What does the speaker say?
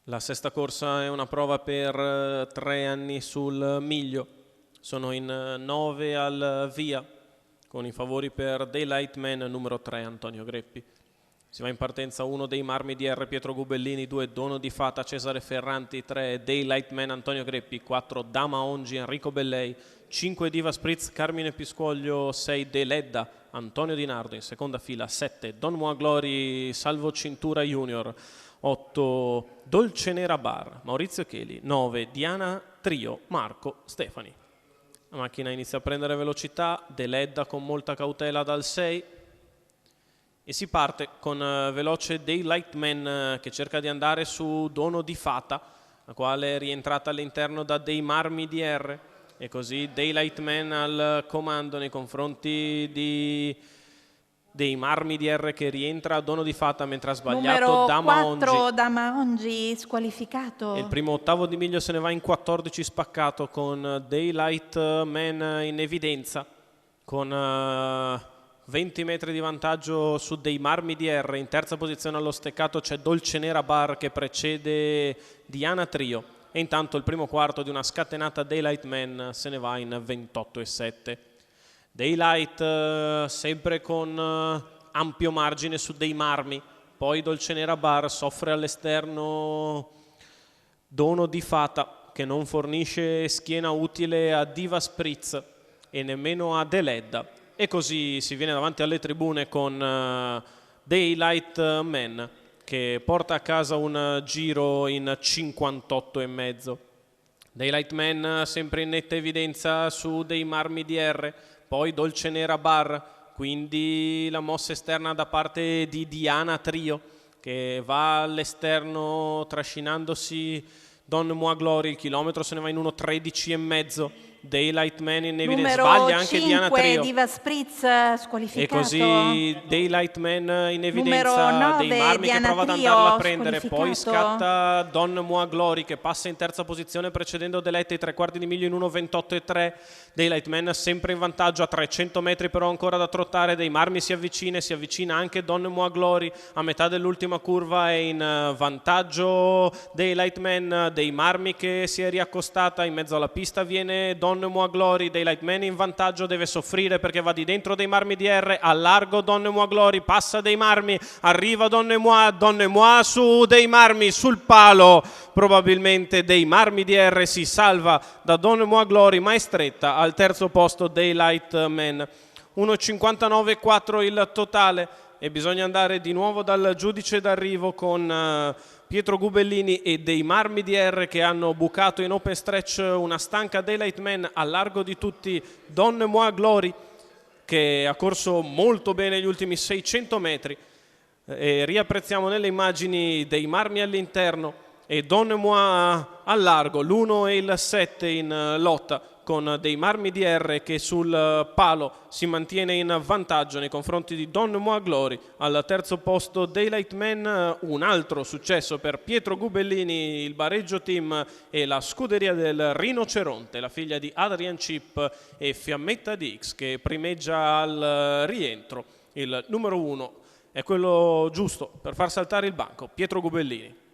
La sesta corsa è una prova per 3 anni sul miglio. Sono in 9 al via, con i favori per Daylight Man numero 3 Antonio Greppi. Si va in partenza 1 dei Marmi DR Pietro Gubellini, 2 Dono di Fata Cesare Ferranti, 3 Daylight Man Antonio Greppi, 4 Dama Ongi Enrico Bellei, 5 Diva Spritz Carmine Piscoglio, 6 Deledda Antonio Di Nardo in seconda fila, 7 Don Moa Glory Salvo Cintura Junior, 8 Dolce Nera Bar Maurizio Cheli, 9 Diana Trio Marco Stefani. La macchina inizia a prendere velocità, Deledda con molta cautela dal 6 e si parte con veloce Daylight Man che cerca di andare su Dono di Fata, la quale è rientrata all'interno da dei Marmi DR, e così Daylight Man al comando nei confronti dei Marmi DR che rientra a Dono di Fata, mentre ha sbagliato numero Dama 4 Ongi. Dama Ongi squalificato. E il primo ottavo di miglio se ne va in 14 spaccato con Daylight Man in evidenza, con 20 metri di vantaggio su dei Marmi DR. In terza posizione allo steccato c'è Dolce Nera Bar che precede Diana Trio, e intanto il primo quarto di una scatenata Daylight Man se ne va in 28,7. Daylight sempre con ampio margine su dei Marmi, poi Dolce Nera Bar, soffre all'esterno Dono di Fata che non fornisce schiena utile a Diva Spritz e nemmeno a Deledda, e così si viene davanti alle tribune con Daylight Man che porta a casa un giro in 58,5. Daylight Man sempre in netta evidenza su dei Marmi DR, poi Dolce Nera Bar, quindi la mossa esterna da parte di Diana Trio che va all'esterno trascinandosi Don Moa Glory. Il chilometro se ne va in 1,13,5. Daylight Man in evidenza, sbaglia anche Diana Trio. Diva Spritz squalificato. E così Daylight Man in evidenza, numero 9, dei Marmi Diana che prova ad Trio, andarla a prendere, poi squalificato. scatta Don Moa Glory che passa in terza posizione precedendo Deledda ai 3/4 di miglio in 1,28,3. Daylight Man sempre in vantaggio, a 300 metri però ancora da trottare. Dei Marmi si avvicina anche Don Moa Glory, a metà dell'ultima curva è in vantaggio Daylight Man. Dei Marmi che si è riaccostata, in mezzo alla pista viene Don Moa Glory. Daylight Man in vantaggio, deve soffrire perché va di dentro dei Marmi DR, a largo Don Moa Glory, passa dei Marmi, arriva Don Moa su dei Marmi, sul palo probabilmente dei Marmi DR, si salva da Don Moa Glory ma è stretta al terzo posto Daylight Man. 1,59,4 il totale e bisogna andare di nuovo dal giudice d'arrivo con Pietro Gubellini e dei Marmi DR che hanno bucato in open stretch una stanca Daylight Man, a largo di tutti Don Moa Glory che ha corso molto bene gli ultimi 600 metri. E riapprezziamo nelle immagini dei Marmi all'interno e Don Moa al largo, l'1 e il 7 in lotta, con dei Marmi DR che sul palo si mantiene in vantaggio nei confronti di Don Moa Glory. Al terzo posto Daylight Man, un altro successo per Pietro Gubellini, il Bareggio Team e la scuderia del Rinoceronte, la figlia di Adrian Chip e Fiammetta DX che primeggia al rientro. Il numero 1 è quello giusto per far saltare il banco, Pietro Gubellini.